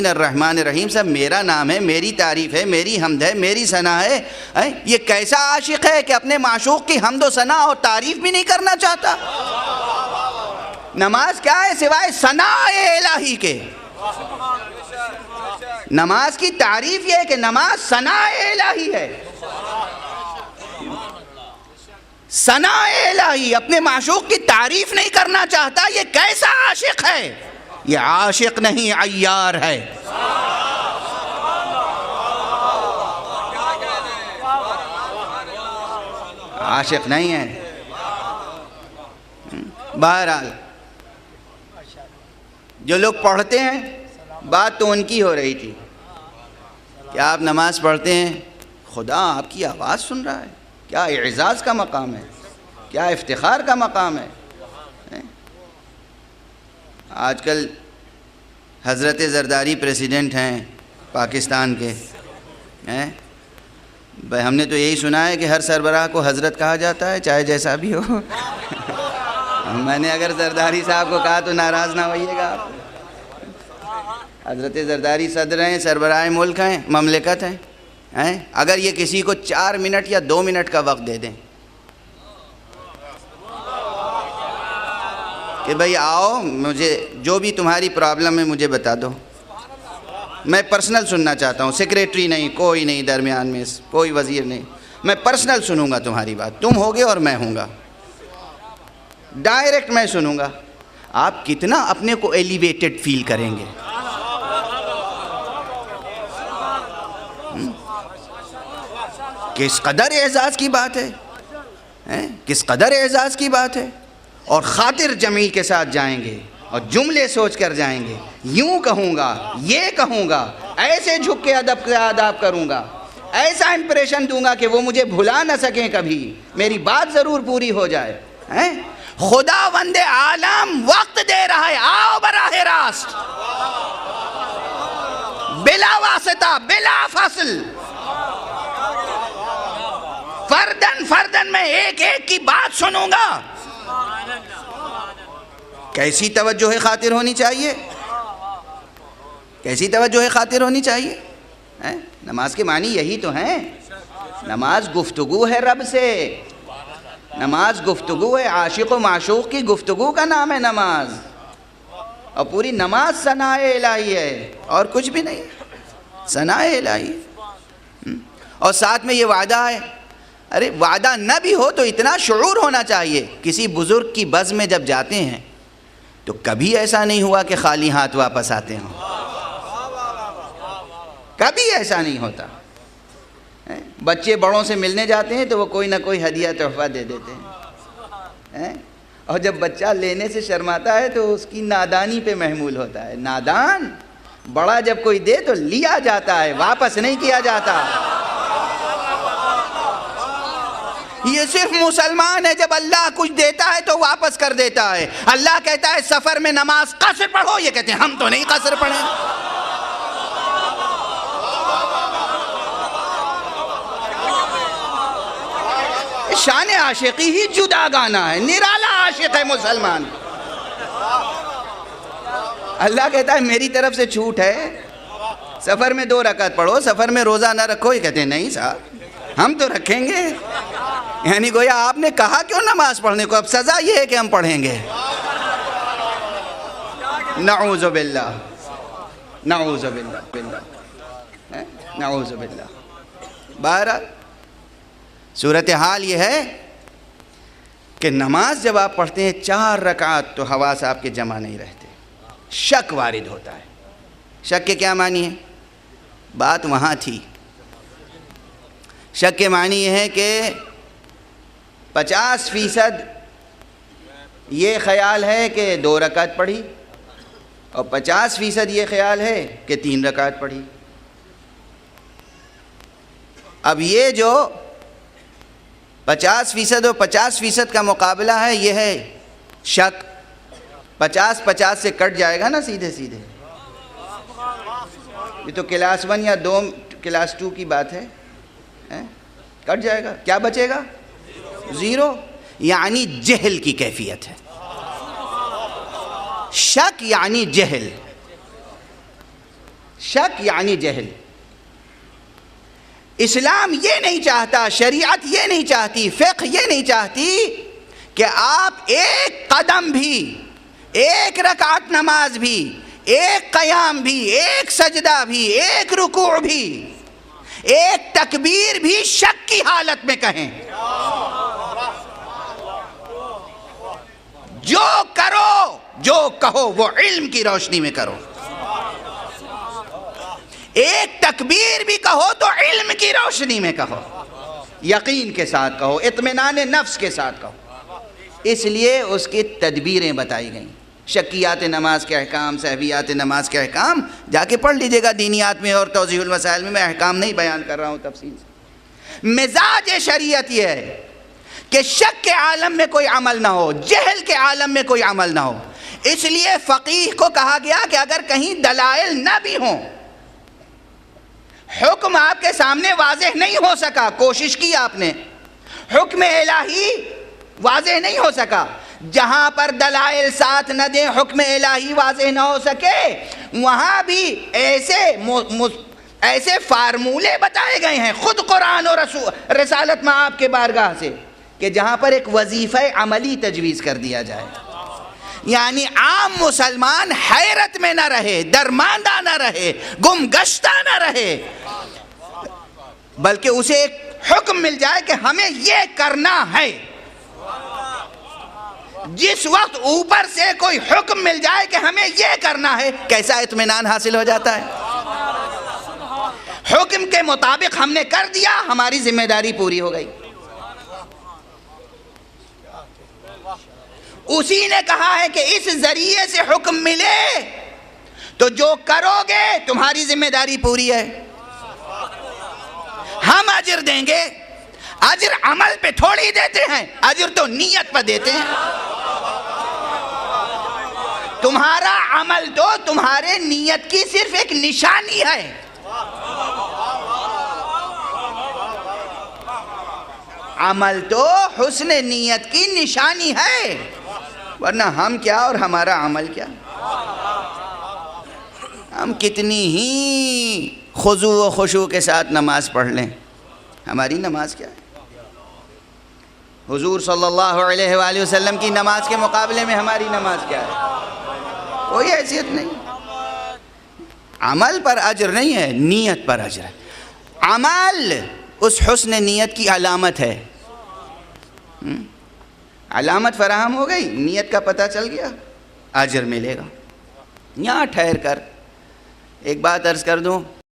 الرحمن الرحیم صاحب میرا نام ہے، میری تعریف ہے، میری حمد ہے، میری ثنا ہے. یہ کیسا عاشق ہے کہ اپنے معشوق کی حمد و ثنا اور تعریف بھی نہیں کرنا چاہتا؟ نماز کیا ہے سوائے ثنا الہی کے؟ نماز کی تعریف یہ ہے کہ نماز ثنا الہی ہے. ثنا الہی، اپنے معشوق کی تعریف نہیں کرنا چاہتا. یہ کیسا عاشق ہے؟ یہ عاشق نہیں، عیار ہے. عاشق نہیں ہے. بہرحال جو لوگ پڑھتے ہیں، بات تو ان کی ہو رہی تھی کہ آپ نماز پڑھتے ہیں، خدا آپ کی آواز سن رہا ہے. کیا اعزاز کا مقام ہے، کیا افتخار کا مقام ہے. آج کل حضرت زرداری پریزیڈنٹ ہیں پاکستان کے. ہم نے تو یہی سنا ہے کہ ہر سربراہ کو حضرت کہا جاتا ہے، چاہے جیسا بھی ہو. میں نے اگر زرداری صاحب کو کہا تو ناراض نہ ہوئیے گا آپ. حضرت زرداری صدر ہیں، سربراہ ملک ہیں، مملکت ہیں. اگر یہ کسی کو 4 منٹ یا 2 منٹ کا وقت دے دیں کہ بھئی آؤ، مجھے جو بھی تمہاری پرابلم ہے مجھے بتا دو، میں پرسنل سننا چاہتا ہوں. سیکریٹری نہیں، کوئی نہیں درمیان میں، کوئی وزیر نہیں، میں پرسنل سنوں گا تمہاری بات. تم ہوگے اور میں ہوں گا، ڈائریکٹ میں سنوں گا. آپ کتنا اپنے کو ایلیویٹڈ فیل کریں گے. کس قدر اعزاز کی بات ہے، کس قدر اعزاز کی بات ہے. اور خاطر جمیل کے ساتھ جائیں گے اور جملے سوچ کر جائیں گے. یوں کہوں گا، یہ کہوں گا، ایسے جھک کے ادب کا آداب کروں گا، ایسا امپریشن دوں گا کہ وہ مجھے بھلا نہ سکیں کبھی، میری بات ضرور پوری ہو جائے. خدا وند عالم وقت دے رہا ہے، آؤ براہ راست، بلا واسطہ، بلا فصل، فردن فردن میں ایک ایک کی بات سنوں گا. کیسی توجہ خاطر ہونی چاہیے، کیسی توجہ خاطر ہونی چاہیے. نماز کے معنی یہی تو ہیں. نماز گفتگو ہے رب سے، نماز گفتگو ہے. عاشق و معشوق کی گفتگو کا نام ہے نماز. اور پوری نماز ثناء الہی ہے اور کچھ بھی نہیں، ثناء الہی. اور ساتھ میں یہ وعدہ ہے. ارے وعدہ نہ بھی ہو تو اتنا شعور ہونا چاہیے. کسی بزرگ کی بز میں جب جاتے ہیں تو کبھی ایسا نہیں ہوا کہ خالی ہاتھ واپس آتے ہوں، کبھی ایسا نہیں ہوتا. بچے بڑوں سے ملنے جاتے ہیں تو وہ کوئی نہ کوئی ہدیہ تحفہ دے دیتے ہیں. اور جب بچہ لینے سے شرماتا ہے تو اس کی نادانی پہ محمول ہوتا ہے. نادان بڑا جب کوئی دے تو لیا جاتا ہے، واپس نہیں کیا جاتا. یہ صرف مسلمان ہے، جب اللہ کچھ دیتا ہے تو واپس کر دیتا ہے. اللہ کہتا ہے سفر میں نماز قصر پڑھو، یہ کہتے ہیں ہم تو نہیں قصر پڑھیں. شان عاشقی ہی جدا گانا ہے، نرالا عاشق ہے مسلمان. اللہ کہتا ہے میری طرف سے چھوٹ ہے، سفر میں 2 رکعت پڑھو، سفر میں روزہ نہ رکھو. یہ کہتے ہیں نہیں صاحب ہم تو رکھیں گے. یعنی گویا آپ نے کہا کیوں نماز پڑھنے کو، اب سزا یہ ہے کہ ہم پڑھیں گے. نعوذ باللہ، نعوذ باللہ، نعوذ باللہ. بہرحال صورتحال یہ ہے کہ نماز جب آپ پڑھتے ہیں 4 رکعت تو حواس آپ کے جمع نہیں رہتے، شک وارد ہوتا ہے. شک کے کیا معنی ہے؟ بات وہاں تھی. شک کے معنی یہ ہے کہ 50% یہ خیال ہے کہ 2 رکعت پڑھی اور 50% یہ خیال ہے کہ 3 رکعت پڑھی. اب یہ جو 50% اور 50% کا مقابلہ ہے یہ ہے شک. 50 سے کٹ جائے گا نا سیدھے سیدھے. یہ تو کلاس 1 یا 2 کلاس 2 کی بات ہے. کٹ جائے گا، کیا بچے گا؟ 0. یعنی جہل کی کیفیت ہے. شک یعنی جہل. شک یعنی جہل. اسلام یہ نہیں چاہتا، شریعت یہ نہیں چاہتی، فقہ یہ نہیں چاہتی کہ آپ ایک قدم بھی، ایک رکعت نماز بھی، ایک قیام بھی، ایک سجدہ بھی، ایک رکوع بھی، ایک تکبیر بھی شک کی حالت میں کہیں. جو کرو، جو کہو وہ علم کی روشنی میں کرو. ایک تکبیر بھی کہو تو علم کی روشنی میں کہو، یقین کے ساتھ کہو، اطمینان نفس کے ساتھ کہو. اس لیے اس کی تدبیریں بتائی گئیں. شکیات نماز کے احکام، سہویات نماز کے احکام جا کے پڑھ لیجئے گا دینیات میں اور توضیح المسائل میں احکام نہیں بیان کر رہا ہوں تفصیل سے. مزاج شریعت یہ ہے کہ شک کے عالم میں کوئی عمل نہ ہو، جہل کے عالم میں کوئی عمل نہ ہو. اس لیے فقیہ کو کہا گیا کہ اگر کہیں دلائل نہ بھی ہوں، حکم آپ کے سامنے واضح نہیں ہو سکا، کوشش کی آپ نے، حکم الہی واضح نہیں ہو سکا، جہاں پر دلائل ساتھ نہ دیں، حکم الہی واضح نہ ہو سکے، وہاں بھی ایسے فارمولے بتائے گئے ہیں خود قرآن اور رسالت میں آپ کے بارگاہ سے کہ جہاں پر ایک وظیفہ عملی تجویز کر دیا جائے. یعنی عام مسلمان حیرت میں نہ رہے، درماندہ نہ رہے، گم گشتہ نہ رہے، بلکہ اسے ایک حکم مل جائے کہ ہمیں یہ کرنا ہے. جس وقت اوپر سے کوئی حکم مل جائے کہ ہمیں یہ کرنا ہے، کیسا اطمینان حاصل ہو جاتا ہے. حکم کے مطابق ہم نے کر دیا، ہماری ذمہ داری پوری ہو گئی. اسی نے کہا ہے کہ اس ذریعے سے حکم ملے تو جو کرو گے تمہاری ذمہ داری پوری ہے، ہم اجر دیں گے. اجر عمل پہ تھوڑی دیتے ہیں، اجر تو نیت پہ دیتے ہیں. تمہارا عمل تو تمہارے نیت کی صرف ایک نشانی ہے. عمل تو حسن نیت کی نشانی ہے، ورنہ ہم کیا اور ہمارا عمل کیا. ہم کتنی ہی خضوع و خشوع کے ساتھ نماز پڑھ لیں، ہماری نماز کیا ہے. حضور صلی اللہ علیہ وآلہ وسلم کی نماز کے مقابلے میں ہماری نماز کیا ہے؟ کوئی حیثیت نہیں. عمل پر اجر نہیں ہے، نیت پر اجر ہے. عمل اس حسن نیت کی علامت ہے. علامت فراہم ہو گئی، نیت کا پتہ چل گیا، اجر ملے گا. یہاں ٹھہر کر ایک بات عرض کر دوں،